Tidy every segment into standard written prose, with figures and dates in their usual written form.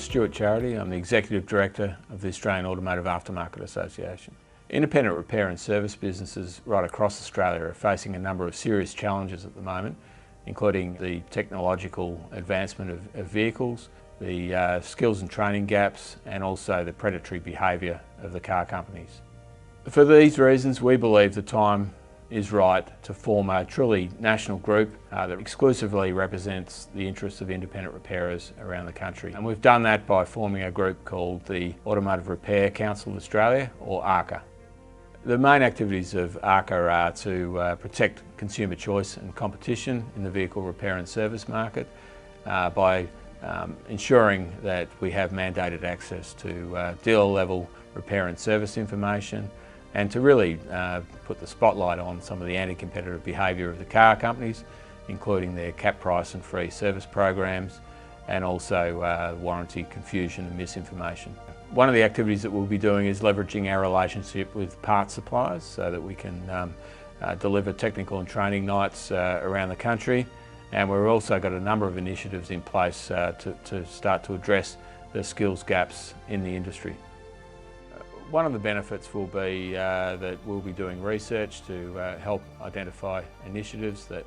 Stuart Charity. I'm the Executive Director of the Australian Automotive Aftermarket Association. Independent repair and service businesses right across Australia are facing a number of serious challenges at the moment, including the technological advancement of vehicles, the skills and training gaps, and also the predatory behaviour of the car companies. For these reasons, we believe the time is right to form a truly national group that exclusively represents the interests of independent repairers around the country. And we've done that by forming a group called the Automotive Repair Council of Australia, or ARCA. The main activities of ARCA are to protect consumer choice and competition in the vehicle repair and service market by ensuring that we have mandated access to dealer level repair and service information, and to really put the spotlight on some of the anti-competitive behaviour of the car companies, including their cap price and free service programs, and also warranty confusion and misinformation. One of the activities that we'll be doing is leveraging our relationship with parts suppliers so that we can deliver technical and training nights around the country, and we've also got a number of initiatives in place to start to address the skills gaps in the industry. One of the benefits will be that we'll be doing research to help identify initiatives that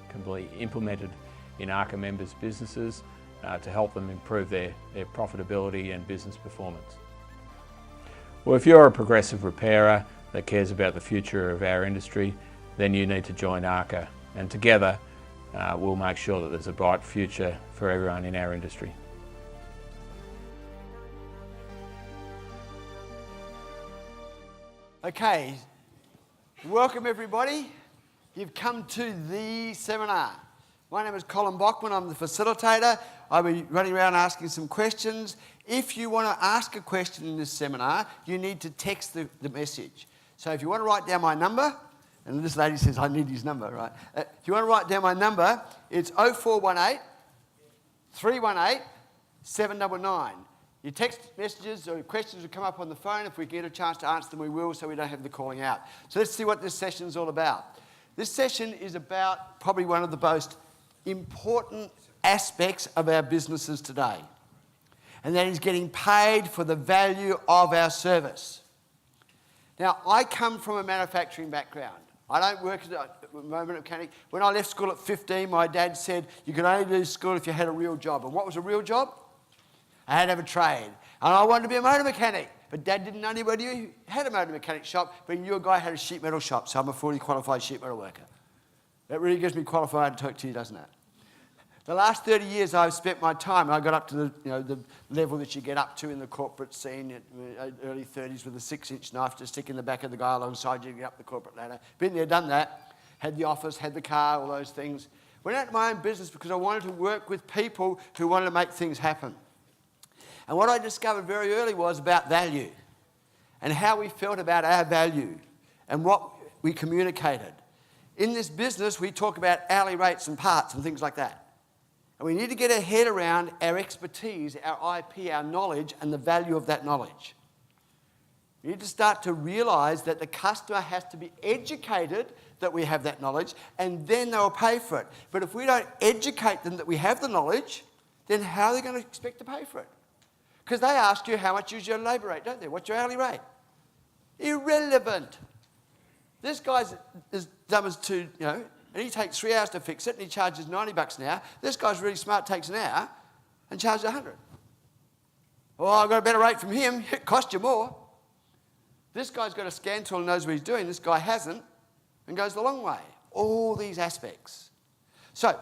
can be implemented in ARCA members' businesses to help them improve their profitability and business performance. Well, if you're a progressive repairer that cares about the future of our industry, then you need to join ARCA, and together we'll make sure that there's a bright future for everyone in our industry. Okay, welcome everybody. You've come to the seminar. My name is Colin Bockman, I'm the facilitator. I'll be running around asking some questions. If you want to ask a question in this seminar, you need to text the message. So if you want to write down my number, and this lady says I need his number, right? If you want to write down my number, it's 0418 318 799. Your text messages or questions will come up on the phone. If we get a chance to answer them, we will, so we don't have the calling out. So let's see what this session is all about. This session is about probably one of the most important aspects of our businesses today, and that is getting paid for the value of our service. Now, I come from a manufacturing background. I don't work as a motor mechanic. When I left school at 15, my dad said you could only do school if you had a real job. And what was a real job? I had to have a trade. And I wanted to be a motor mechanic. But Dad didn't know anybody who had a motor mechanic shop, but he knew a guy who had a sheet metal shop, so I'm a fully qualified sheet metal worker. That really gives me qualified to talk to you, doesn't it? The last 30 years I've spent my time, I got up to the level that you get up to in the corporate scene at early 30s with a 6-inch knife to stick in the back of the guy alongside you to get up the corporate ladder. Been there, done that. Had the office, had the car, all those things. Went out to my own business because I wanted to work with people who wanted to make things happen. And what I discovered very early was about value and how we felt about our value and what we communicated. In this business, we talk about hourly rates and parts and things like that. And we need to get our head around our expertise, our IP, our knowledge, and the value of that knowledge. We need to start to realise that the customer has to be educated that we have that knowledge, and then they'll pay for it. But if we don't educate them that we have the knowledge, then how are they going to expect to pay for it? Because they ask you how much is your labour rate, don't they? What's your hourly rate? Irrelevant. This guy's as dumb as two, and he takes 3 hours to fix it and he charges $90 an hour. This guy's really smart, takes an hour and charges $100. Well, I've got a better rate from him, it cost you more. This guy's got a scan tool and knows what he's doing. This guy hasn't and goes the long way. All these aspects. So,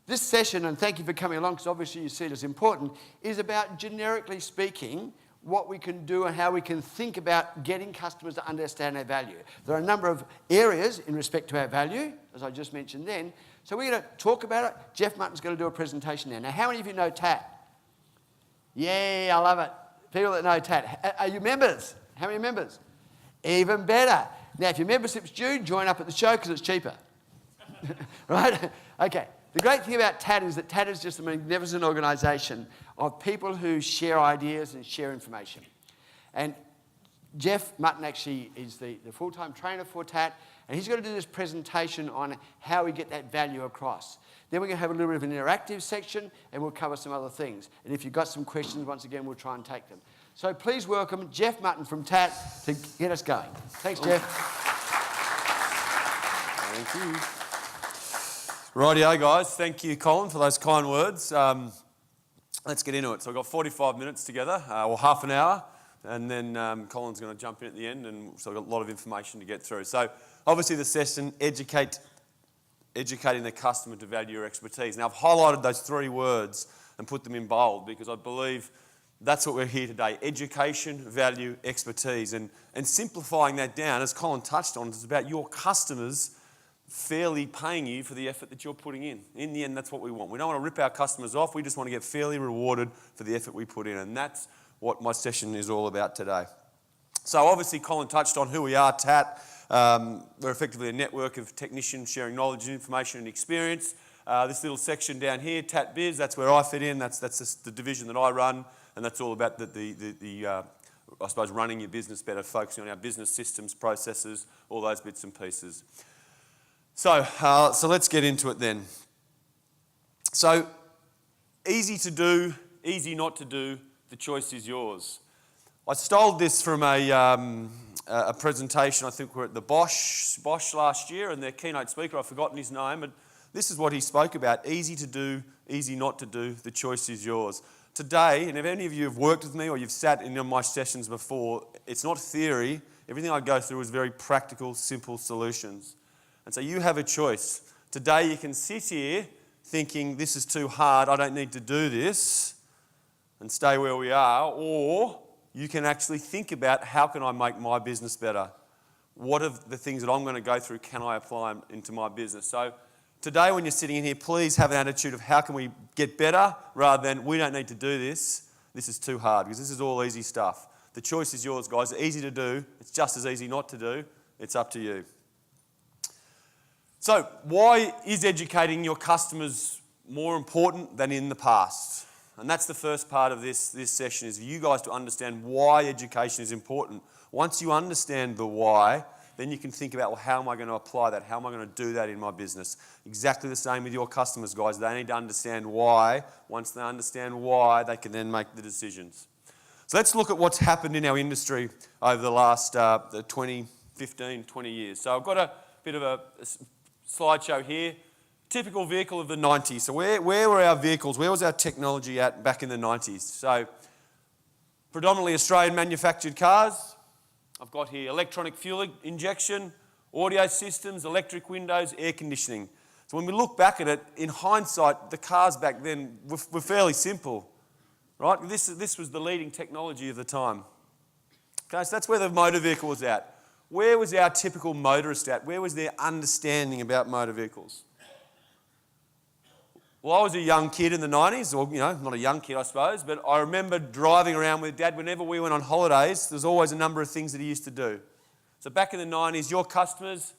this session, and thank you for coming along because obviously you see it as important, is about generically speaking what we can do and how we can think about getting customers to understand our value. There are a number of areas in respect to our value, as I just mentioned then. So we're going to talk about it. Geoff Mutton's going to do a presentation now. Now, how many of you know TaT? Yeah, I love it. People that know TaT. Are you members? How many members? Even better. Now, if your membership's due, join up at the show because it's cheaper. Right? Okay. The great thing about TaT is that TaT is just a magnificent organisation of people who share ideas and share information. And Geoff Mutton actually is the full-time trainer for TaT, and he's going to do this presentation on how we get that value across. Then we're going to have a little bit of an interactive section, and we'll cover some other things. And if you've got some questions, once again, we'll try and take them. So please welcome Geoff Mutton from TaT to get us going. Thanks, Geoff. Thank you. Rightio, guys. Thank you, Colin, for those kind words. Let's get into it. So we've got 45 minutes together, or half an hour. And then Colin's going to jump in at the end, and so we've got a lot of information to get through. So obviously the session, educating the customer to value your expertise. Now I've highlighted those three words and put them in bold because I believe that's what we're here today. Education, value, expertise. And simplifying that down, as Colin touched on, it's about your customers fairly paying you for the effort that you're putting in. In the end, that's what we want. We don't want to rip our customers off. We just want to get fairly rewarded for the effort we put in. And that's what my session is all about today. So obviously Colin touched on who we are, TaT. We're effectively a network of technicians sharing knowledge and information and experience. This little section down here, TaT Biz, that's where I fit in. That's the division that I run, and that's all about I suppose running your business better, focusing on our business systems, processes, all those bits and pieces. So let's get into it then. So easy to do, easy not to do. The choice is yours. I stole this from a presentation. I think we're at the Bosch last year, and their keynote speaker, I've forgotten his name, but this is what he spoke about. Easy to do, easy not to do. The choice is yours. Today, and if any of you have worked with me or you've sat in my sessions before, it's not theory. Everything I go through is very practical, simple solutions. And so you have a choice. Today you can sit here thinking, this is too hard, I don't need to do this, and stay where we are, or you can actually think about how can I make my business better? What are the things that I'm going to go through can I apply into my business? So today when you're sitting in here, please have an attitude of how can we get better rather than we don't need to do this. This is too hard because this is all easy stuff. The choice is yours, guys. It's easy to do. It's just as easy not to do. It's up to you. So why is educating your customers more important than in the past? And that's the first part of this session, is for you guys to understand why education is important. Once you understand the why, then you can think about, well, how am I going to apply that? How am I going to do that in my business? Exactly the same with your customers, guys. They need to understand why. Once they understand why, they can then make the decisions. So let's look at what's happened in our industry over the last 20 years. So I've got a bit of a slideshow here. Typical vehicle of the 90s. So where were our vehicles? Where was our technology at back in the 90s? So predominantly Australian manufactured cars. I've got here electronic fuel injection, audio systems, electric windows, air conditioning. So when we look back at it, in hindsight, the cars back then were fairly simple, right? This was the leading technology of the time. Okay, so that's where the motor vehicle was at. Where was our typical motorist at? Where was their understanding about motor vehicles? Well, I was a young kid in the 90s, or, not a young kid, I suppose, but I remember driving around with Dad. Whenever we went on holidays, there's always a number of things that he used to do. So back in the 90s, your customers,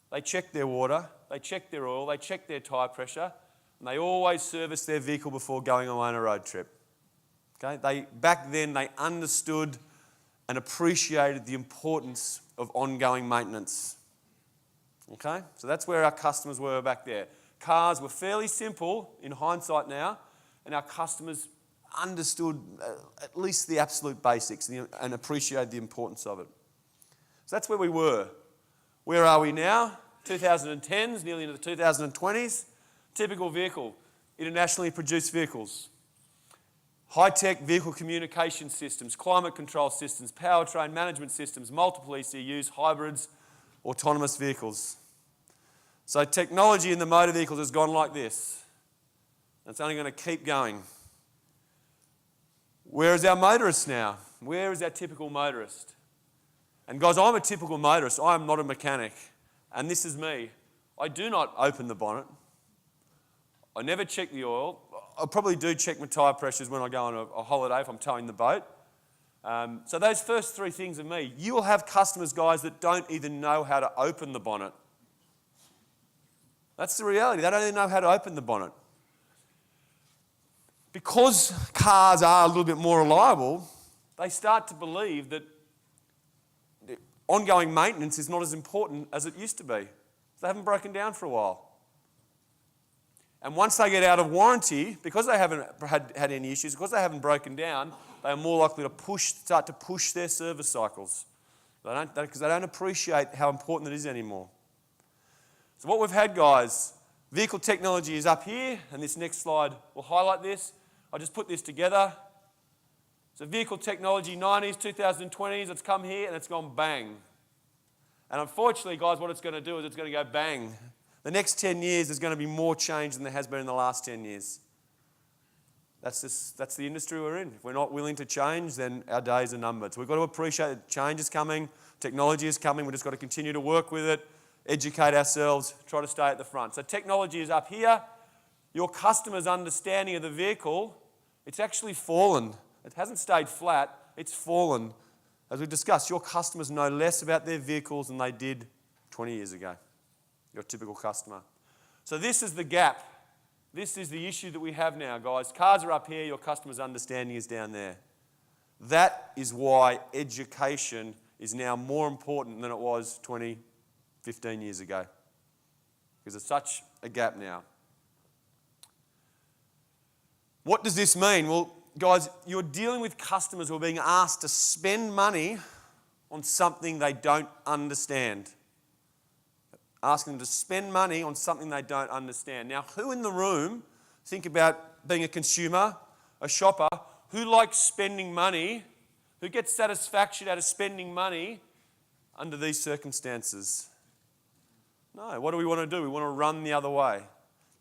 they checked their water, they checked their oil, they checked their tyre pressure, and they always serviced their vehicle before going on a road trip. Okay? Back then, they understood and appreciated the importance of ongoing maintenance. Okay? So that's where our customers were back there. Cars were fairly simple in hindsight now, and our customers understood at least the absolute basics and appreciated the importance of it. So that's where we were. Where are we now? 2010s, nearly into the 2020s. Typical vehicle, internationally produced vehicles. High-tech vehicle communication systems, climate control systems, powertrain management systems, multiple ECUs, hybrids, autonomous vehicles. So technology in the motor vehicles has gone like this. It's only going to keep going. Where is our motorist now? Where is our typical motorist? And guys, I'm a typical motorist. I am not a mechanic. And this is me. I do not open the bonnet. I never check the oil. I probably do check my tyre pressures when I go on a holiday if I'm towing the boat. So those first three things are me. You will have customers, guys, that don't even know how to open the bonnet. That's the reality. They don't even know how to open the bonnet. Because cars are a little bit more reliable, they start to believe that ongoing maintenance is not as important as it used to be. They haven't broken down for a while. And once they get out of warranty, because they haven't had any issues, because they haven't broken down, they are more likely to start to push their service cycles. Because they don't appreciate how important it is anymore. So what we've had, guys, vehicle technology is up here, and this next slide will highlight this. I just put this together. So vehicle technology, 90s, 2020s, it's come here and it's gone bang. And unfortunately, guys, what it's going to do is it's going to go bang. The next 10 years, there's going to be more change than there has been in the last 10 years. That's the industry we're in. If we're not willing to change, then our days are numbered. So we've got to appreciate that change is coming, technology is coming, we've just got to continue to work with it, educate ourselves, try to stay at the front. So technology is up here. Your customer's understanding of the vehicle, it's actually fallen. It hasn't stayed flat, it's fallen. As we discussed, your customers know less about their vehicles than they did 20 years ago. Your typical customer. So this is the gap. This is the issue that we have now, guys. Cars are up here, your customer's understanding is down there. That is why education is now more important than it was 20, 15 years ago. Because there's such a gap now. What does this mean? Well, guys, you're dealing with customers who are being asked to spend money on something they don't understand. Asking them to spend money on something they don't understand. Now, who in the room, think about being a consumer, a shopper, who likes spending money, who gets satisfaction out of spending money under these circumstances? No, what do we want to do? We want to run the other way.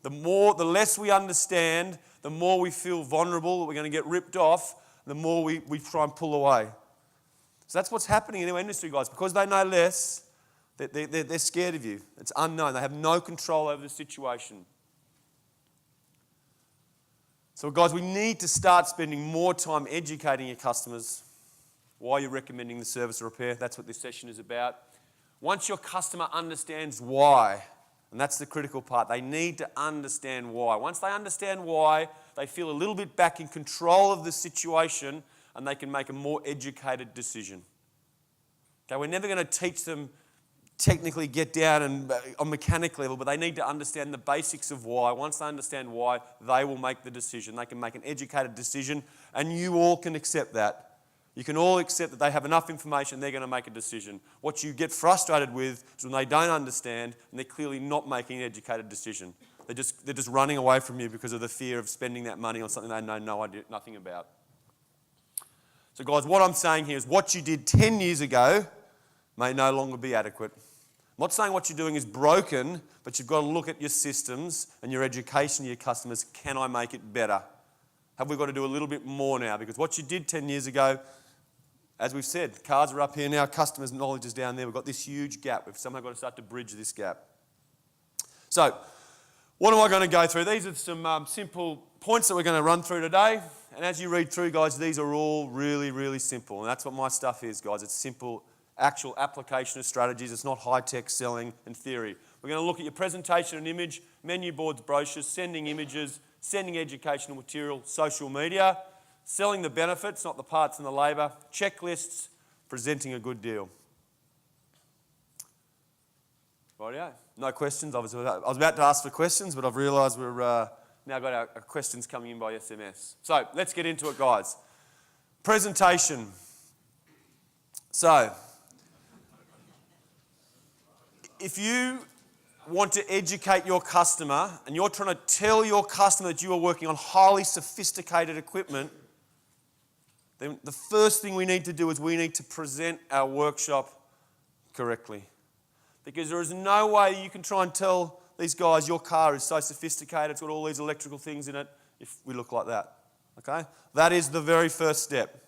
The less we understand, the more we feel vulnerable that we're going to get ripped off, the more we try and pull away. So that's what's happening in our industry, guys. Because they know less, they're scared of you. It's unknown. They have no control over the situation. So, guys, we need to start spending more time educating your customers why you're recommending the service or repair. That's what this session is about. Once your customer understands why, and that's the critical part, they need to understand why. Once they understand why, they feel a little bit back in control of the situation and they can make a more educated decision. Okay, we're never going to teach them technically get down and on mechanic level, but they need to understand the basics of why. Once they understand why, they will make the decision. They can make an educated decision, and you all can accept that. You can all accept that they have enough information, they're going to make a decision. What you get frustrated with is when they don't understand and they're clearly not making an educated decision. They're just running away from you because of the fear of spending that money on something they know nothing about. So guys, what I'm saying here is what you did 10 years ago may no longer be adequate. I'm not saying what you're doing is broken, but you've got to look at your systems and your education of your customers. Can I make it better? Have we got to do a little bit more now? Because what you did 10 years ago, as we've said, cars are up here now, customers' knowledge is down there. We've got this huge gap. We've somehow got to start to bridge this gap. So, what am I going to go through? These are some simple points that we're going to run through today. And as you read through, guys, these are all really, really simple. And that's what my stuff is, guys. It's simple, actual application of strategies. It's not high-tech selling and theory. We're going to look at your presentation and image, menu boards, brochures, sending images, sending educational material, social media, selling the benefits, not the parts and the labour, checklists, presenting a good deal. Rightio. No questions. I was about to ask for questions, but I've realised we've now got our questions coming in by SMS. So let's get into it, guys. Presentation. So, if you want to educate your customer and you're trying to tell your customer that you are working on highly sophisticated equipment, then the first thing we need to do is we need to present our workshop correctly. Because there is no way you can try and tell these guys your car is so sophisticated, it's got all these electrical things in it, if we look like that. Okay? That is the very first step.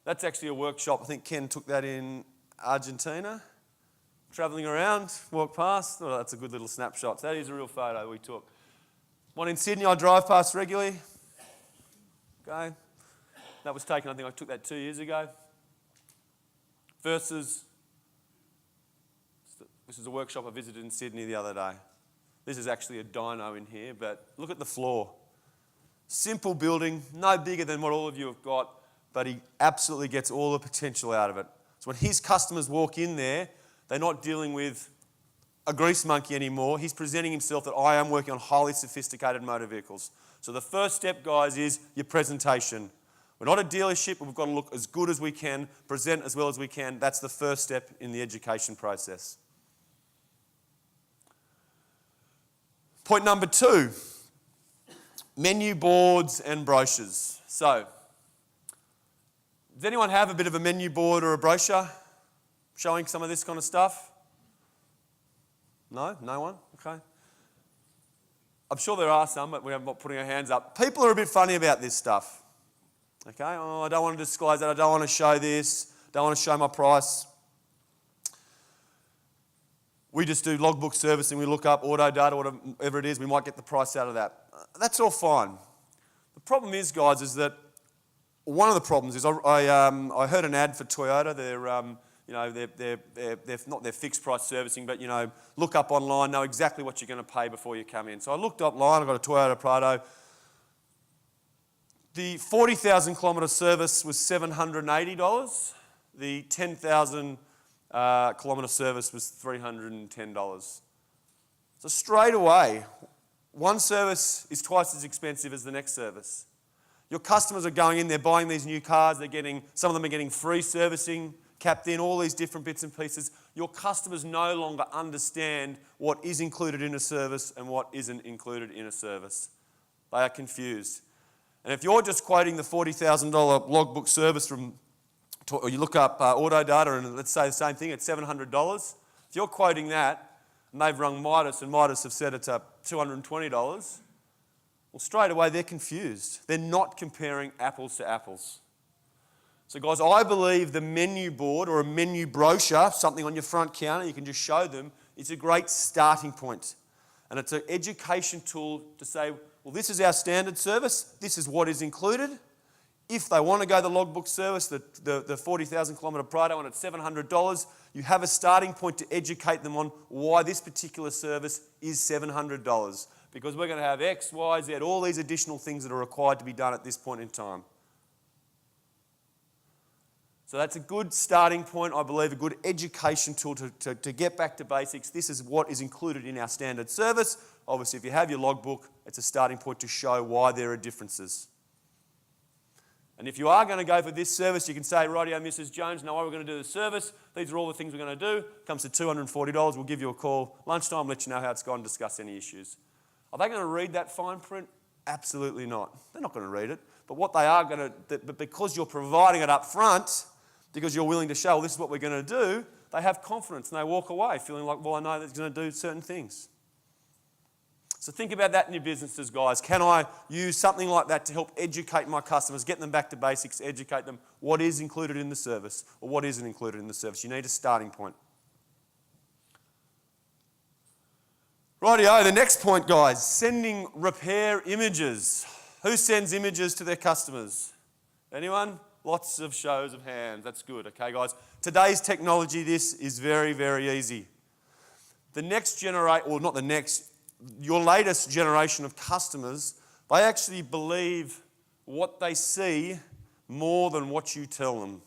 That's actually a workshop. I think Ken took that in Argentina. Travelling around, walk past. Oh, that's a good little snapshot. That is a real photo we took. One in Sydney I drive past regularly. Okay. That was taken, I think I took that 2 years ago. Versus, this is a workshop I visited in Sydney the other day. This is actually a dyno in here, but look at the floor. Simple building, no bigger than what all of you have got, but he absolutely gets all the potential out of it. So when his customers walk in there, they're not dealing with a grease monkey anymore. He's presenting himself that I am working on highly sophisticated motor vehicles. So the first step, guys, is your presentation. We're not a dealership, but we've got to look as good as we can, present as well as we can. That's the first step in the education process. Point number 2, menu boards and brochures. So, does anyone have a bit of a menu board or a brochure showing some of this kind of stuff? No? No one? Okay. I'm sure there are some, but we're not putting our hands up. People are a bit funny about this stuff. Okay? Oh, I don't want to disclose that. I don't want to show this. Don't want to show my price. We just do logbook servicing. We look up auto data, whatever it is. We might get the price out of that. That's all fine. The problem is, guys, is that one of the problems is I heard an ad for Toyota. They're not their fixed price servicing, but look up online, know exactly what you're going to pay before you come in. So I looked online. I got a Toyota Prado. The 40,000 kilometre service was $780. The 10,000 kilometre service was $310. So straight away, one service is twice as expensive as the next service. Your customers are going in, they're buying these new cars, some of them are getting free servicing, capped in, all these different bits and pieces. Your customers no longer understand what is included in a service and what isn't included in a service. They are confused. And if you're just quoting the $40,000 logbook service or you look up auto data and let's say the same thing, it's $700. If you're quoting that and they've rung Midas and Midas have said it's $220, well, straight away they're confused. They're not comparing apples to apples. So guys, I believe the menu board or a menu brochure, something on your front counter, you can just show them, is a great starting point. And it's an education tool to say, well, this is our standard service, this is what is included. If they want to go the logbook service, the 40,000 kilometre Prado, and it's $700, you have a starting point to educate them on why this particular service is $700. Because we're going to have X, Y, Z, all these additional things that are required to be done at this point in time. So that's a good starting point, I believe, a good education tool to get back to basics. This is what is included in our standard service. Obviously, if you have your logbook, it's a starting point to show why there are differences. And if you are going to go for this service, you can say, rightio, Mrs. Jones, know why we're going to do the service. These are all the things we're going to do. Comes to $240. We'll give you a call lunchtime, let you know how it's gone, discuss any issues. Are they going to read that fine print? Absolutely not. They're not going to read it. But what they are going to, but because you're providing it up front, because you're willing to show, well, this is what we're going to do, they have confidence and they walk away feeling like, well, I know that it's going to do certain things. So think about that in your businesses, guys. Can I use something like that to help educate my customers, get them back to basics, educate them what is included in the service or what isn't included in the service? You need a starting point. Rightio, the next point, guys, sending repair images. Who sends images to their customers? Anyone? Lots of shows of hands. That's good. Okay, guys. Today's technology, this is very, very easy. The next generation, or not the next, your latest generation of customers, they actually believe what they see more than what you tell them.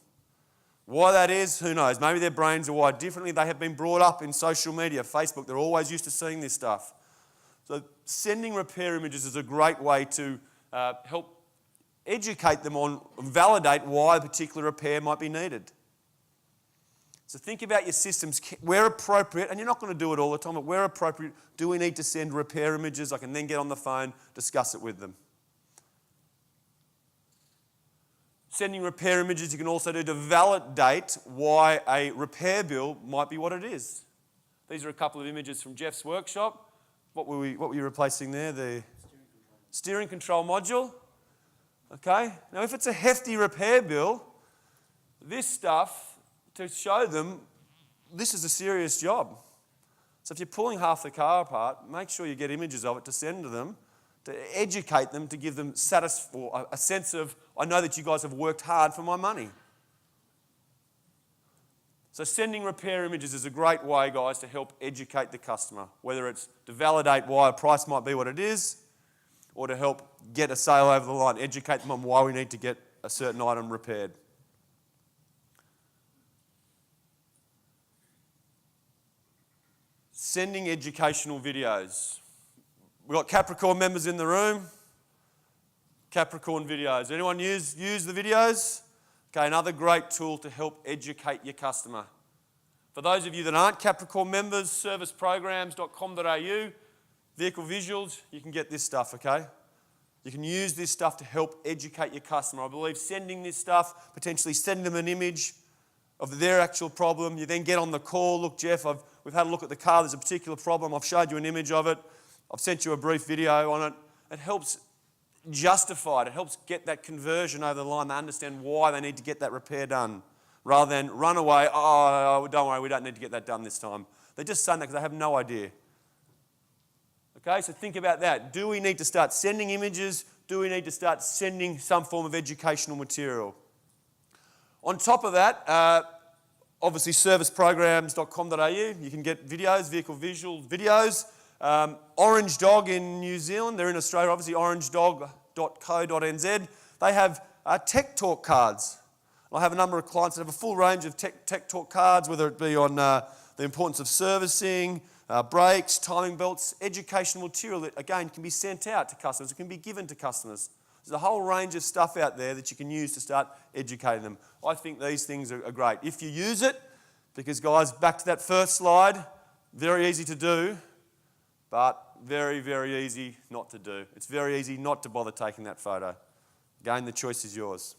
Why that is, who knows? Maybe their brains are wired differently. They have been brought up in social media, Facebook. They're always used to seeing this stuff. So sending repair images is a great way to help educate them on, validate why a particular repair might be needed. So think about your systems. Where appropriate, and you're not going to do it all the time, but where appropriate, do we need to send repair images? I can then get on the phone, discuss it with them. Sending repair images you can also do to validate why a repair bill might be what it is. These are a couple of images from Geoff's workshop. What were you replacing there? The steering control module. Okay. Now if it's a hefty repair bill, this stuff, to show them, this is a serious job. So if you're pulling half the car apart, make sure you get images of it to send to them, to educate them, to give them a sense of, I know that you guys have worked hard for my money. So sending repair images is a great way, guys, to help educate the customer, whether it's to validate why a price might be what it is, or to help get a sale over the line, educate them on why we need to get a certain item repaired. sending educational videos. We've got Capricorn members in the room. Capricorn videos. Anyone use the videos? Okay, another great tool to help educate your customer. For those of you that aren't Capricorn members, serviceprograms.com.au, vehicle visuals, you can get this stuff, okay? You can use this stuff to help educate your customer. I believe sending this stuff, potentially sending them an image of their actual problem. You then get on the call. Look, Geoff, we've had a look at the car. There's a particular problem. I've showed you an image of it. I've sent you a brief video on it. It helps justify it. It helps get that conversion over the line. They understand why they need to get that repair done, rather than run away. Oh, don't worry, we don't need to get that done this time. They're just saying that because they have no idea. Okay, so think about that. Do we need to start sending images? Do we need to start sending some form of educational material? On top of that, obviously serviceprograms.com.au, you can get videos, vehicle visual videos. Orange Dog in New Zealand, they're in Australia, obviously orangedog.co.nz. They have tech talk cards. I have a number of clients that have a full range of tech talk cards, whether it be on the importance of servicing, brakes, timing belts, educational material that, again, can be sent out to customers. It can be given to customers. There's a whole range of stuff out there that you can use to start educating them. I think these things are great. If you use it, because, guys, back to that first slide, very easy to do, but very, very easy not to do. It's very easy not to bother taking that photo. Again, the choice is yours.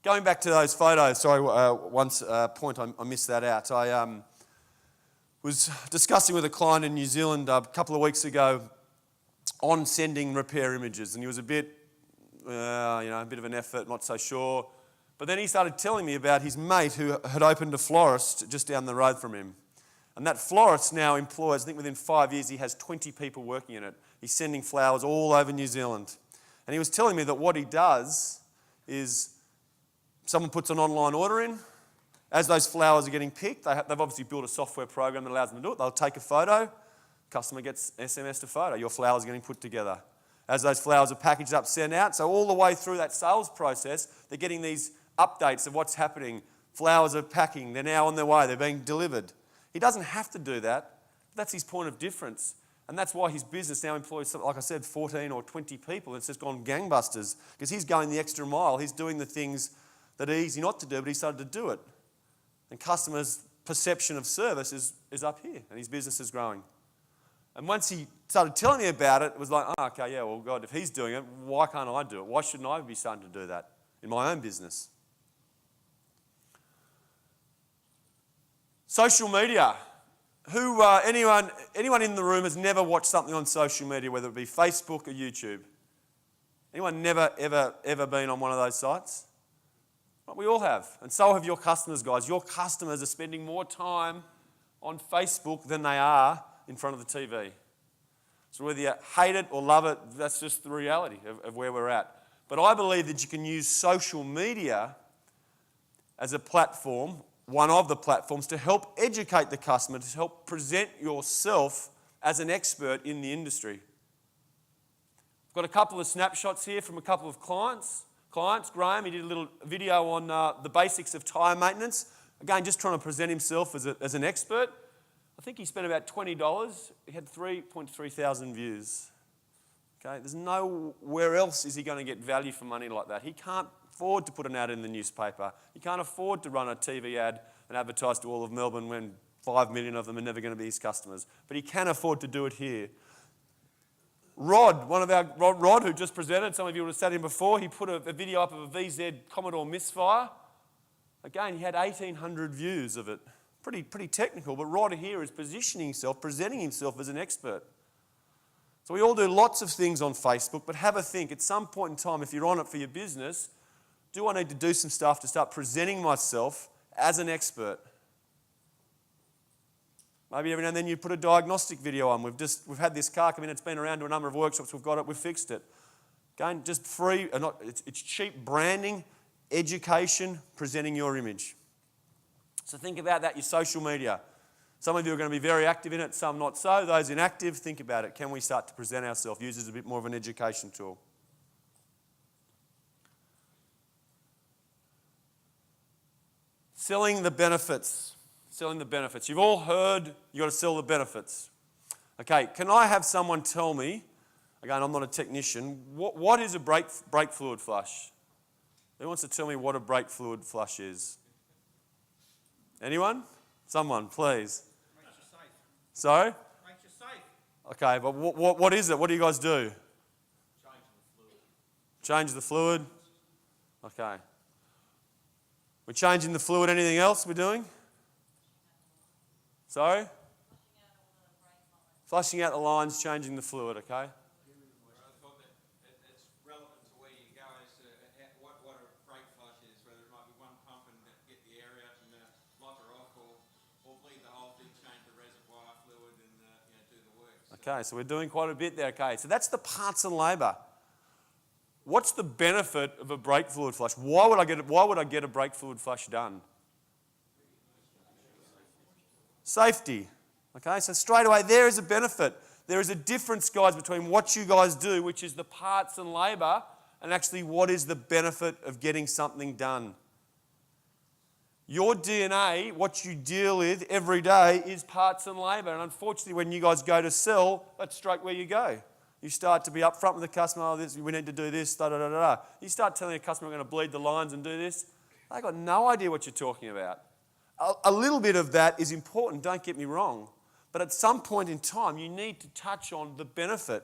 Going back to those photos, sorry, one point I missed that out. I was discussing with a client in New Zealand a couple of weeks ago on sending repair images, and he was a bit of an effort, not so sure. But then he started telling me about his mate who had opened a florist just down the road from him. And that florist now employs, I think within 5 years, he has 20 people working in it. He's sending flowers all over New Zealand. And he was telling me that what he does is someone puts an online order in. As those flowers are getting picked, they've obviously built a software program that allows them to do it. They'll take a photo. Customer gets SMS to photo. Your flowers are getting put together. As those flowers are packaged up, sent out, so all the way through that sales process, they're getting these updates of what's happening. Flowers are packing. They're now on their way. They're being delivered. He doesn't have to do that. That's his point of difference. And that's why his business now employs, like I said, 14 or 20 people. It's just gone gangbusters because he's going the extra mile. He's doing the things that are easy not to do, but he started to do it. And customers' perception of service is up here, and his business is growing. And once he started telling me about it, it was like, oh, okay, yeah, well, God, if he's doing it, why can't I do it? Why shouldn't I be starting to do that in my own business? Social media. Anyone in the room has never watched something on social media, whether it be Facebook or YouTube? Anyone never, ever been on one of those sites? Well, we all have, and so have your customers, guys. Your customers are spending more time on Facebook than they are in front of the TV. So whether you hate it or love it, that's just the reality of where we're at. But I believe that you can use social media as a platform, one of the platforms, to help educate the customer, to help present yourself as an expert in the industry. I've got a couple of snapshots here from a couple of clients. Graham, he did a little video on the basics of tyre maintenance. Again, just trying to present himself as an expert. I think he spent about $20. He had 3.3 thousand views. Okay, there's nowhere else is he going to get value for money like that. He can't afford to put an ad in the newspaper. He can't afford to run a TV ad and advertise to all of Melbourne when 5 million of them are never going to be his customers. But he can afford to do it here. Rod, Rod, who just presented, some of you would have sat in before, he put a video up of a VZ Commodore misfire. Again, he had 1,800 views of it. Pretty technical, but Rod here is positioning himself, presenting himself as an expert. So we all do lots of things on Facebook, but have a think. At some point in time, if you're on it for your business, do I need to do some stuff to start presenting myself as an expert? Maybe every now and then you put a diagnostic video on. We've had this car come in. It's been around to a number of workshops. We've got it. We've fixed it. Again, just free. It's cheap branding, education, presenting your image. So think about that. Your social media. Some of you are going to be very active in it. Some not so. Those inactive, think about it. Can we start to present ourselves? Use it as a bit more of an education tool. Selling the benefits. Selling the benefits. You've all heard you've got to sell the benefits. Okay, can I have someone tell me, again, I'm not a technician, what is a brake fluid flush? Who wants to tell me what a brake fluid flush is? Anyone? Someone, please. Makes you safe. Sorry? Makes you safe. Okay, but what is it? What do you guys do? Change the fluid. Okay. We're changing the fluid. Anything else we're doing? Sorry? Flushing out the lines, changing the fluid, okay? I thought that it's relevant to where you go as to what a brake flush is, whether it might be one pump and get the air out and lock her off, or bleed the whole thing, change the reservoir fluid and do the work. Okay, so we're doing quite a bit there, okay? So that's the parts and labour. What's the benefit of a brake fluid flush? Why would I get a brake fluid flush done? Safety. Okay, so straight away there is a benefit. There is a difference, guys, between what you guys do, which is the parts and labour, and actually what is the benefit of getting something done. Your DNA, what you deal with every day, is parts and labour. And unfortunately, when you guys go to sell, that's straight where you go. You start to be upfront with the customer, we need to do this, da-da-da-da. You start telling a customer, we're going to bleed the lines and do this. They've got no idea what you're talking about. A little bit of that is important, don't get me wrong. But at some point in time, you need to touch on the benefit.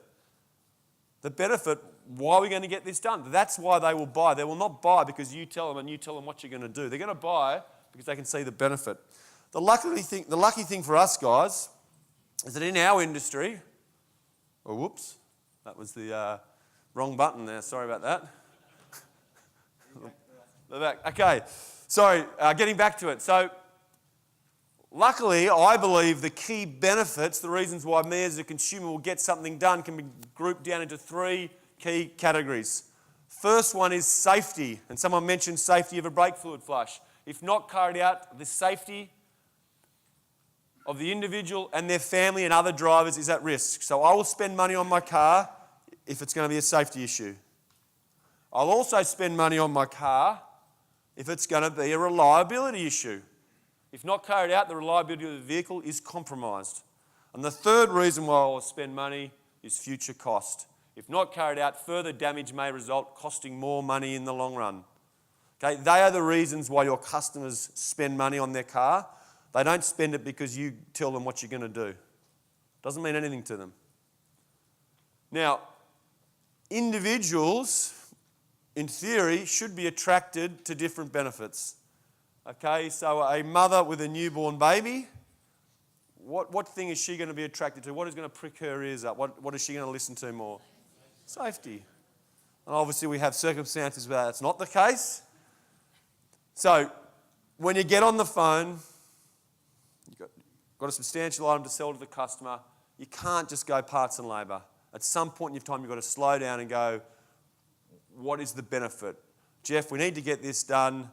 The benefit, why are we going to get this done? That's why they will buy. They will not buy because you tell them and you tell them what you're going to do. They're going to buy because they can see the benefit. The lucky thing for us, guys, is that in our industry, oh, whoops, that was the wrong button there. Sorry about that. The back. Okay, sorry, getting back to it. So, luckily, I believe the key benefits, the reasons why me as a consumer will get something done, can be grouped down into three key categories. First one is safety, and someone mentioned safety of a brake fluid flush. If not carried out, the safety of the individual and their family and other drivers is at risk. So I will spend money on my car if it's going to be a safety issue. I'll also spend money on my car if it's going to be a reliability issue. If not carried out, the reliability of the vehicle is compromised. And the third reason why I will spend money is future cost. If not carried out, further damage may result, costing more money in the long run. Okay, they are the reasons why your customers spend money on their car. They don't spend it because you tell them what you're going to do. Doesn't mean anything to them. Now, individuals, in theory, should be attracted to different benefits. Okay, so a mother with a newborn baby, what thing is she going to be attracted to? What is going to prick her ears up? What is she going to listen to more? Safety. And obviously we have circumstances where that's not the case. So when you get on the phone, you've got a substantial item to sell to the customer, you can't just go parts and labour. At some point in your time, you've got to slow down and go, what is the benefit? Geoff, we need to get this done,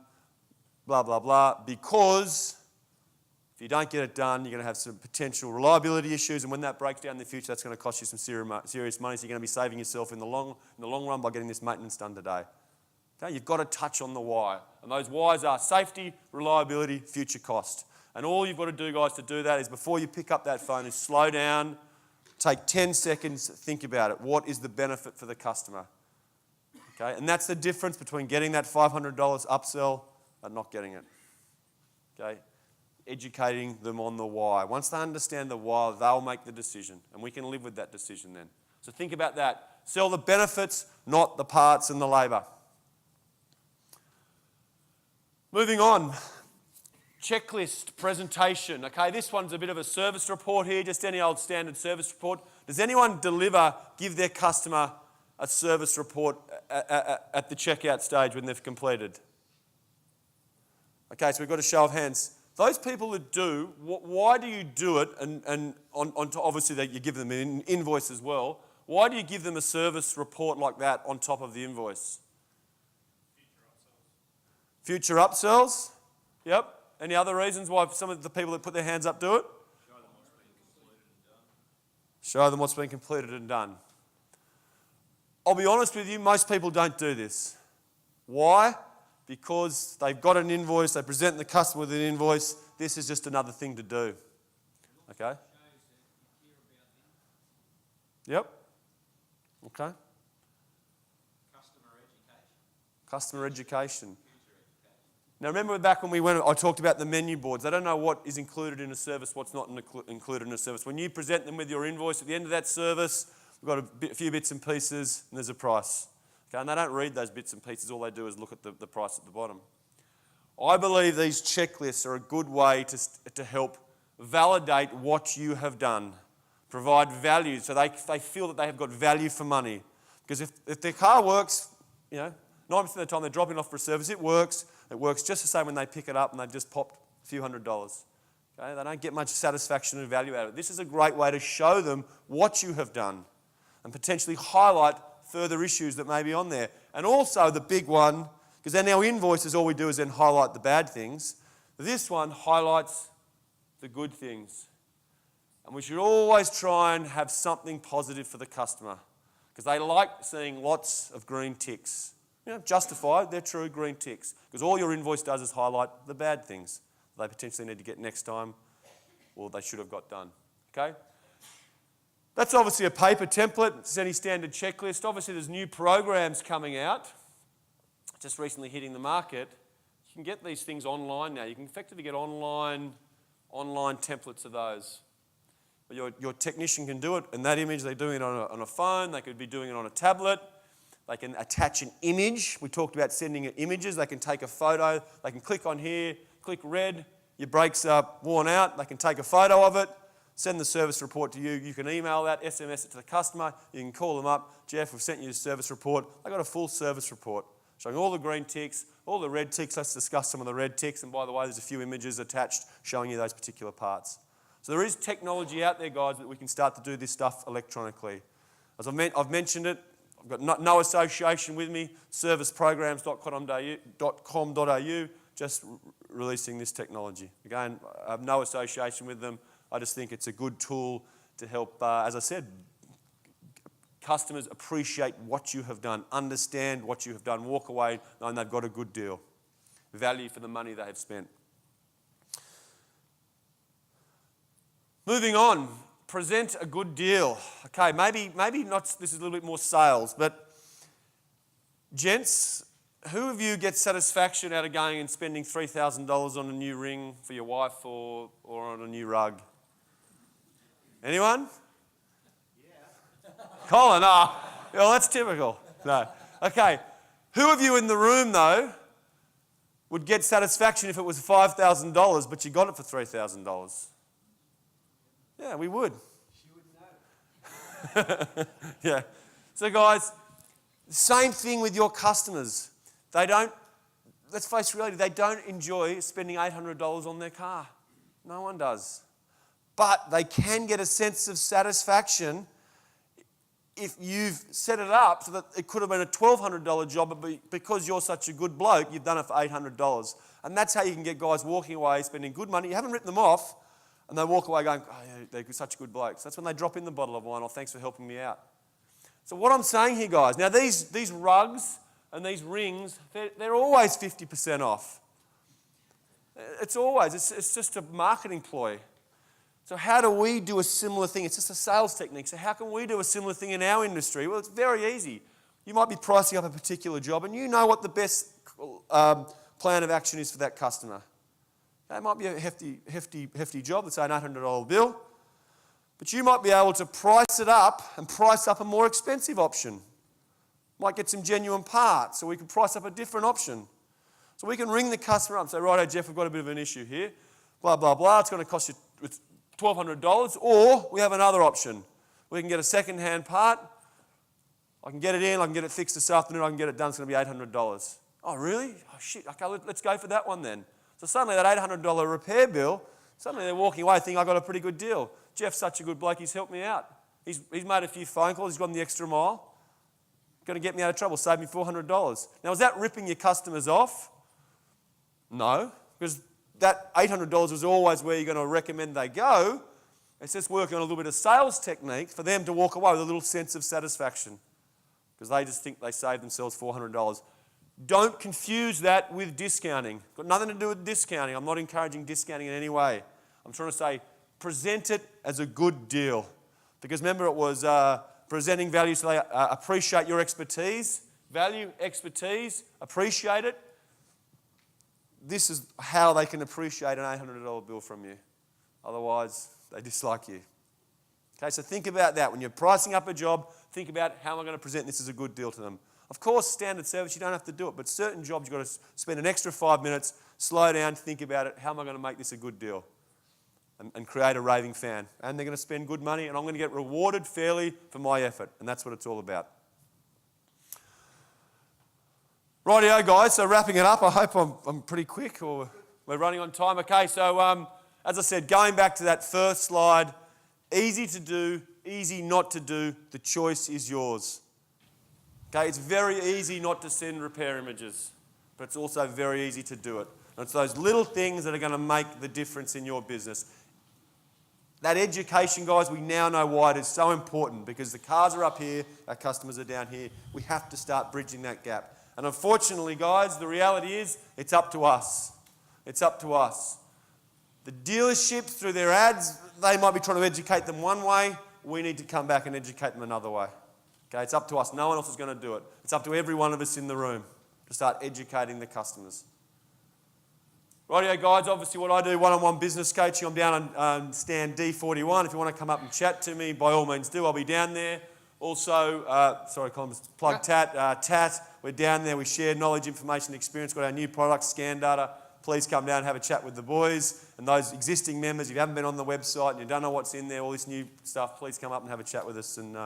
blah, blah, blah, because if you don't get it done, you're going to have some potential reliability issues, and when that breaks down in the future, that's going to cost you some serious money, so you're going to be saving yourself in the long run by getting this maintenance done today. Okay, you've got to touch on the why. And those whys are safety, reliability, future cost. And all you've got to do, guys, to do that is before you pick up that phone is slow down, take 10 seconds, think about it. What is the benefit for the customer? Okay, and that's the difference between getting that $500 upsell and not getting it. Okay, educating them on the why. Once they understand the why, they'll make the decision, and we can live with that decision then. So think about that. Sell the benefits, not the parts and the labour. Moving on, checklist presentation. Okay, this one's a bit of a service report here, just any old standard service report. Does anyone give their customer a service report at the checkout stage when they've completed? Okay, so we've got a show of hands. Those people that do, why do you do it? And obviously that you give them an invoice as well. Why do you give them a service report like that on top of the invoice? Future upsells. Yep. Any other reasons why some of the people that put their hands up do it? Show them what's been completed and done. I'll be honest with you, most people don't do this. Why? Because they've got an invoice, they present the customer with an invoice, This is just another thing to do. Okay? Yep. Okay. Customer education. Now remember back when we went, I talked about the menu boards. They don't know what is included in a service, what's not included in a service. When you present them with your invoice at the end of that service, we've got a few bits and pieces and there's a price. Okay, and they don't read those bits and pieces. All they do is look at the price at the bottom. I believe these checklists are a good way to help validate what you have done, provide value so they feel that they have got value for money. Because if their car works, 90% of the time they're dropping off for a service, it works. It works just the same when they pick it up and they've just popped a few $100s. Okay? They don't get much satisfaction and value out of it. This is a great way to show them what you have done and potentially highlight further issues that may be on there. And also the big one, because then our invoices, all we do is then highlight the bad things. This one highlights the good things. And we should always try and have something positive for the customer because they like seeing lots of green ticks. Justified, they're true green ticks. Because all your invoice does is highlight the bad things they potentially need to get next time or they should have got done. Okay? That's obviously a paper template. It's any standard checklist. Obviously, there's new programs coming out, just recently hitting the market. You can get these things online now. You can effectively get online templates of those. But your technician can do it in that image. They're doing it on a phone. They could be doing it on a tablet. They can attach an image. We talked about sending images. They can take a photo. They can click on here, click red. Your brakes are worn out. They can take a photo of it, send the service report to you. You can email that, SMS it to the customer. You can call them up. Geoff, we've sent you a service report. They got a full service report showing all the green ticks, all the red ticks. Let's discuss some of the red ticks. And by the way, there's a few images attached showing you those particular parts. So there is technology out there, guys, that we can start to do this stuff electronically. As I've mentioned it, I've got no association with me, serviceprograms.com.au, just releasing this technology. Again, I have no association with them. I just think it's a good tool to help, as I said, customers appreciate what you have done, understand what you have done, walk away knowing they've got a good deal, value for the money they have spent. Moving on. Present a good deal. Okay, maybe not, this is a little bit more sales, but gents, who of you gets satisfaction out of going and spending $3,000 on a new ring for your wife or on a new rug? Anyone? Yeah. Colin, well, that's typical. No. Okay, who of you in the room, though, would get satisfaction if it was $5,000 but you got it for $3,000? Yeah, we would. She wouldn't know. Yeah. So guys, same thing with your customers. Let's face reality, they don't enjoy spending $800 on their car. No one does. But they can get a sense of satisfaction if you've set it up so that it could have been a $1,200 job, but because you're such a good bloke, you've done it for $800. And that's how you can get guys walking away, spending good money. You haven't written them off, and they walk away going, oh, yeah, they're such good blokes. That's when they drop in the bottle of wine, oh, thanks for helping me out. So what I'm saying here, guys, now these rugs and these rings, they're always 50% off. It's just a marketing ploy. So how do we do a similar thing? It's just a sales technique. So how can we do a similar thing in our industry? Well, it's very easy. You might be pricing up a particular job and you know what the best plan of action is for that customer. It might be a hefty job, let's say an $800 bill, but you might be able to price it up and price up a more expensive option. Might get some genuine parts, so we can price up a different option. So we can ring the customer up and say, righto, Geoff, we've got a bit of an issue here, blah, blah, blah, it's going to cost you $1,200, or we have another option. We can get a second-hand part, I can get it in, I can get it fixed this afternoon, I can get it done, it's going to be $800. Oh, really? Oh, shit, okay, let's go for that one then. So suddenly that $800 repair bill, suddenly they're walking away thinking, I got a pretty good deal. Geoff's such a good bloke, he's helped me out. He's made a few phone calls, he's gone the extra mile. Going to get me out of trouble, save me $400. Now, is that ripping your customers off? No, because that $800 was always where you're going to recommend they go. It's just working on a little bit of sales technique for them to walk away with a little sense of satisfaction because they just think they saved themselves $400. Don't confuse that with discounting. Got nothing to do with discounting. I'm not encouraging discounting in any way. I'm trying to say present it as a good deal. Because remember, it was presenting value so they appreciate your expertise. Value, expertise, appreciate it. This is how they can appreciate an $800 bill from you. Otherwise, they dislike you. Okay, so think about that. When you're pricing up a job, think about how am I going to present this as a good deal to them. Of course, standard service, you don't have to do it, but certain jobs, you've got to spend an extra 5 minutes, slow down, think about it. How am I going to make this a good deal? And create a raving fan. And they're going to spend good money, and I'm going to get rewarded fairly for my effort. And that's what it's all about. Rightio, guys, so wrapping it up, I hope I'm pretty quick, or we're running on time. Okay, so as I said, going back to that first slide, easy to do, easy not to do, the choice is yours. Okay, it's very easy not to send repair images, but it's also very easy to do it. And it's those little things that are going to make the difference in your business. That education, guys, we now know why it is so important, because the cars are up here, our customers are down here. We have to start bridging that gap. And unfortunately, guys, the reality is it's up to us. It's up to us. The dealerships, through their ads, they might be trying to educate them one way. We need to come back and educate them another way. Okay, it's up to us. No one else is going to do it. It's up to every one of us in the room to start educating the customers. Rightio, guys, obviously what I do, one-on-one business coaching, I'm down on stand D41. If you want to come up and chat to me, by all means do. I'll be down there. Also, sorry, Colin, plug TaT. TaT, we're down there. We share knowledge, information, experience. Got our new products, scan data. Please come down and have a chat with the boys. And those existing members, if you haven't been on the website and you don't know what's in there, all this new stuff, please come up and have a chat with us, and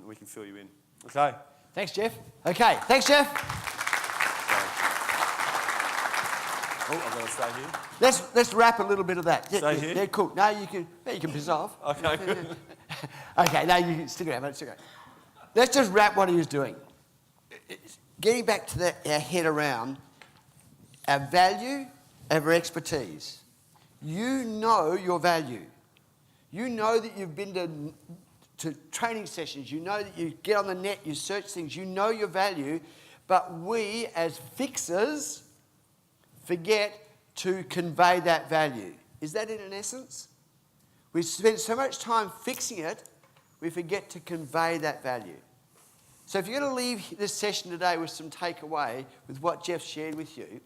we can fill you in. Okay. Thanks, Geoff. Okay, thanks, Geoff. Oh, I'm going to stay here. Let's wrap a little bit of that. Stay here? Yeah, cool. No, you can piss off. Okay. Okay, no, you can stick around, mate. Stick around. Let's just wrap what he was doing. Getting back to our head around our value, our expertise. You know your value. You know that you've been to training sessions. You know that you get on the net, you search things. You know your value. But we, as fixers, forget to convey that value. Is that it in essence? We spend so much time fixing it, we forget to convey that value. So if you're going to leave this session today with some takeaway with what Geoff shared with you,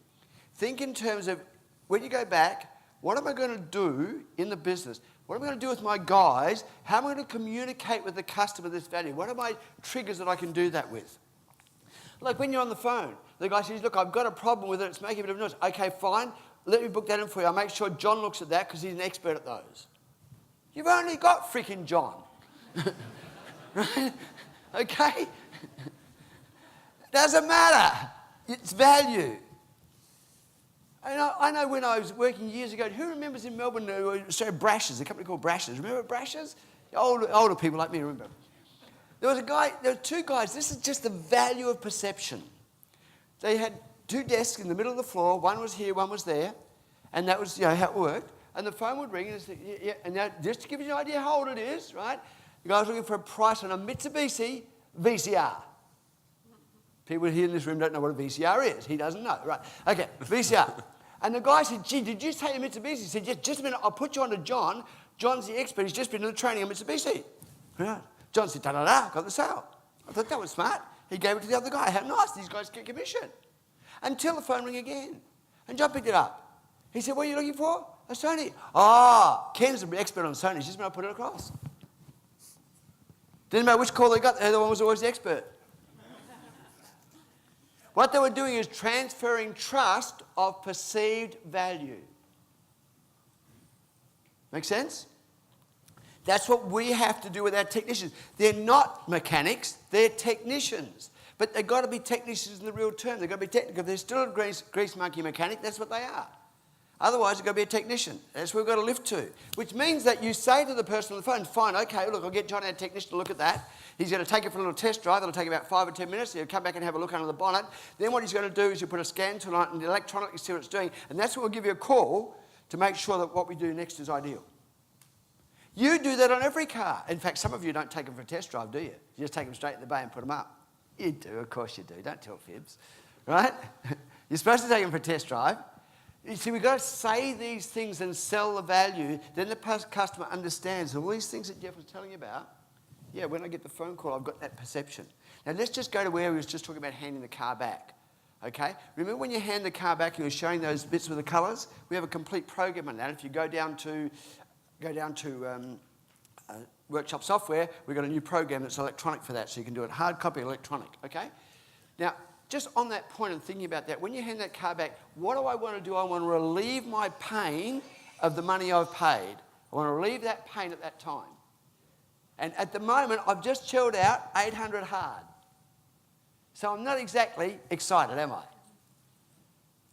think in terms of, when you go back, what am I going to do in the business? What am I going to do with my guys? How am I going to communicate with the customer this value? What are my triggers that I can do that with? Like when you're on the phone, the guy says, look, I've got a problem with it, it's making a bit of noise. Okay, fine, let me book that in for you. I'll make sure John looks at that because he's an expert at those. You've only got freaking John. Right? Okay? Doesn't matter. It's value. I know when I was working years ago, who remembers in Melbourne, Brashers, a company called Brashers. Remember Brashers? Older people like me remember. There were two guys. This is just the value of perception. They had two desks in the middle of the floor. One was here, one was there. And that was how it worked. And the phone would ring and say, yeah. And now, just to give you an idea how old it is, right? The guy was looking for a price on a Mitsubishi VCR. People here in this room don't know what a VCR is. He doesn't know, right? Okay, VCR. And the guy said, gee, did you take a Mitsubishi? He said, yes, just a minute, I'll put you on to John. John's the expert, he's just been in the training on Mitsubishi. Right. John said, da-da-da, got the sale. I thought that was smart. He gave it to the other guy. How nice, these guys get commission. Until the phone rang again. And John picked it up. He said, what are you looking for? A Sony. Ah, Ken's an expert on Sony, just when I put it across. Didn't matter which call they got, the other one was always the expert. What they were doing is transferring trust of perceived value. Make sense? That's what we have to do with our technicians. They're not mechanics, they're technicians. But they've got to be technicians in the real term. They've got to be technical. If they're still a grease monkey mechanic, that's what they are. Otherwise, they've got to be a technician. That's where we've got to lift to. Which means that you say to the person on the phone, fine, okay, look, I'll get John, our technician, to look at that. He's going to take it for a little test drive. It'll take about 5 or 10 minutes. He'll come back and have a look under the bonnet. Then what he's going to do is you put a scan tool on it and electronically see what it's doing. And that's what we'll give you a call to make sure that what we do next is ideal. You do that on every car. In fact, some of you don't take them for a test drive, do you? You just take them straight in the bay and put them up. You do, of course you do. Don't tell fibs. right? You're supposed to take them for a test drive. You see, we've got to say these things and sell the value. Then the customer understands all these things that Geoff was telling you about. Yeah, when I get the phone call, I've got that perception. Now, let's just go to where we was just talking about handing the car back. Okay? Remember when you hand the car back, you were showing those bits with the colours? We have a complete program on that. If you go down to workshop software, we've got a new program that's electronic for that, so you can do it hard copy, electronic. Okay? Now, just on that point and thinking about that, when you hand that car back, what do I want to do? I want to relieve my pain of the money I've paid. I want to relieve that pain at that time. And at the moment, I've just chilled out 800 hard. So I'm not exactly excited, am I?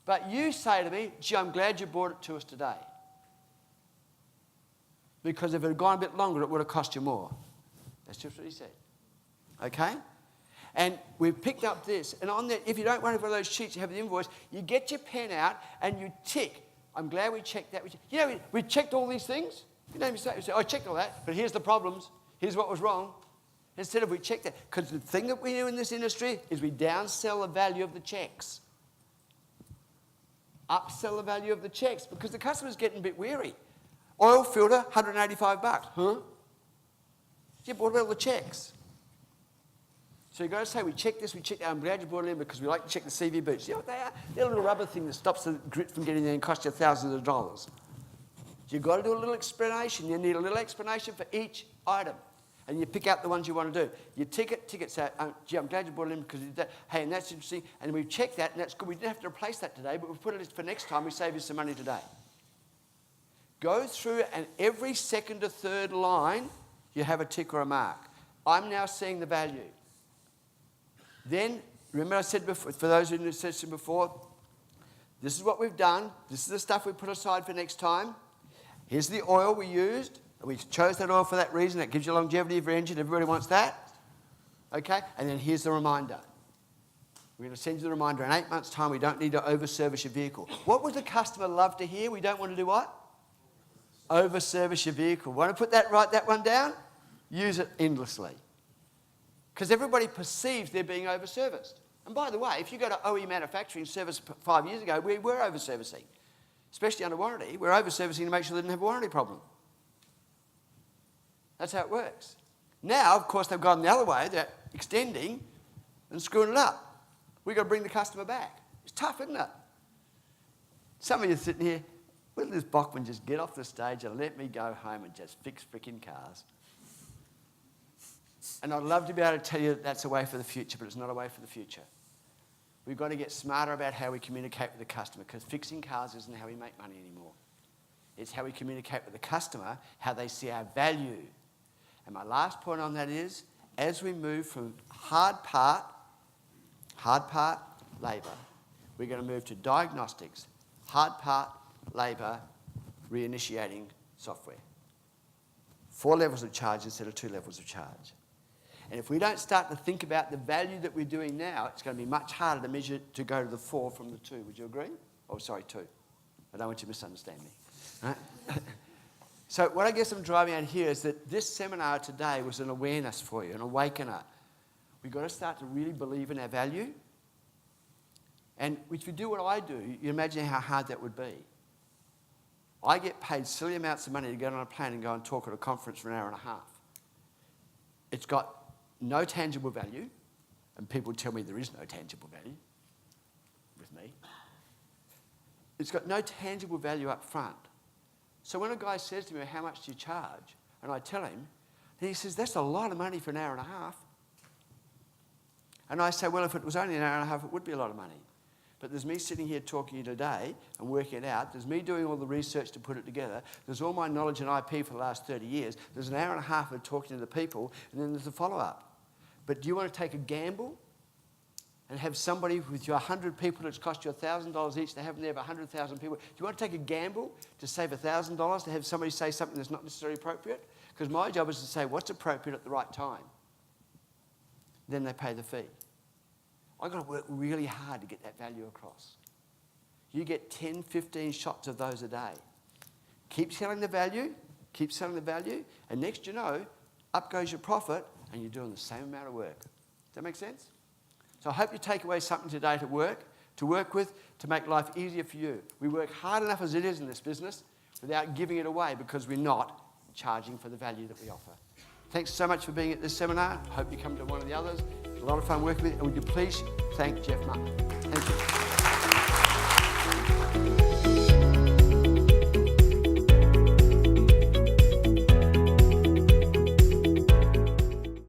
But you say to me, gee, I'm glad you brought it to us today. Because if it had gone a bit longer, it would have cost you more. That's just what he said. Okay? And we've picked up this. And on that, if you don't want one of those sheets, you have the invoice, you get your pen out and you tick. I'm glad we checked that. You know, we checked all these things. You know, you say, oh, I checked all that, but here's the problems. Here's what was wrong. Instead of we check that. Because the thing that we do in this industry is we downsell the value of the checks. Upsell the value of the checks because the customer's getting a bit weary. Oil filter, $185. Huh? Yeah, but what about all the checks? So you've got to say, we checked this, we checked that. I'm glad you brought it in because we like to check the CV boots. You know what they are? They're a little rubber thing that stops the grit from getting there and costs you thousands of dollars. You've got to do a little explanation. You need a little explanation for each item. And you pick out the ones you want to do. You tick it, say, gee, I'm glad you brought it in because you did that. Hey, and that's interesting. And we've checked that, and that's good. We didn't have to replace that today, but we've put it for next time. We save you some money today. Go through, and every second or third line, you have a tick or a mark. I'm now seeing the value. Then, remember I said before, for those who knew the session before, this is what we've done. This is the stuff we put aside for next time. Here's the oil we used. We chose that oil for that reason. That gives you longevity of your engine. Everybody wants that. Okay? And then here's the reminder. We're going to send you the reminder. In 8 months' time, we don't need to over-service your vehicle. What would the customer love to hear? We don't want to do what? Over-service your vehicle. Want to write that one down? Use it endlessly. Because everybody perceives they're being over-serviced. And by the way, if you go to OE manufacturing service 5 years ago, we were over-servicing. Especially under warranty. We're over-servicing to make sure they didn't have a warranty problem. That's how it works. Now, of course, they've gone the other way. They're extending and screwing it up. We've got to bring the customer back. It's tough, isn't it? Some of you are sitting here, will this Bachman just get off the stage and let me go home and just fix freaking cars? And I'd love to be able to tell you that that's a way for the future, but it's not a way for the future. We've got to get smarter about how we communicate with the customer because fixing cars isn't how we make money anymore. It's how we communicate with the customer, how they see our value. And my last point on that is, as we move from hard part, labour, we're going to move to diagnostics, hard part, labour, reinitiating software. 4 levels of charge instead of 2 levels of charge. And if we don't start to think about the value that we're doing now, it's going to be much harder to measure to go to the 4 from the 2. Would you agree? Oh, sorry, 2. I don't want you to misunderstand me. Right? So what I guess I'm driving at here is that this seminar today was an awareness for you, an awakener. We've got to start to really believe in our value. And if you do what I do, you imagine how hard that would be. I get paid silly amounts of money to get on a plane and go and talk at a conference for an hour and a half. It's got no tangible value, and people tell me there is no tangible value with me. It's got no tangible value up front. So when a guy says to me, how much do you charge? And I tell him, and he says, that's a lot of money for an hour and a half. And I say, well, if it was only an hour and a half, it would be a lot of money. But there's me sitting here talking to you today and working it out. There's me doing all the research to put it together. There's all my knowledge and IP for the last 30 years. There's an hour and a half of talking to the people, and then there's the follow-up. But do you want to take a gamble and have somebody with your 100 people that's cost you $1,000 each, they have them there of 100,000 people? Do you want to take a gamble to save $1,000 to have somebody say something that's not necessarily appropriate? Because my job is to say what's appropriate at the right time. Then they pay the fee. I've got to work really hard to get that value across. You get 10, 15 shots of those a day. Keep selling the value, and next you know, up goes your profit, and you're doing the same amount of work. Does that make sense? So I hope you take away something today to work with, to make life easier for you. We work hard enough as it is in this business without giving it away because we're not charging for the value that we offer. Thanks so much for being at this seminar. I hope you come to one of the others. A lot of fun working with you. And would you please thank Geoff Mutton. Thank you.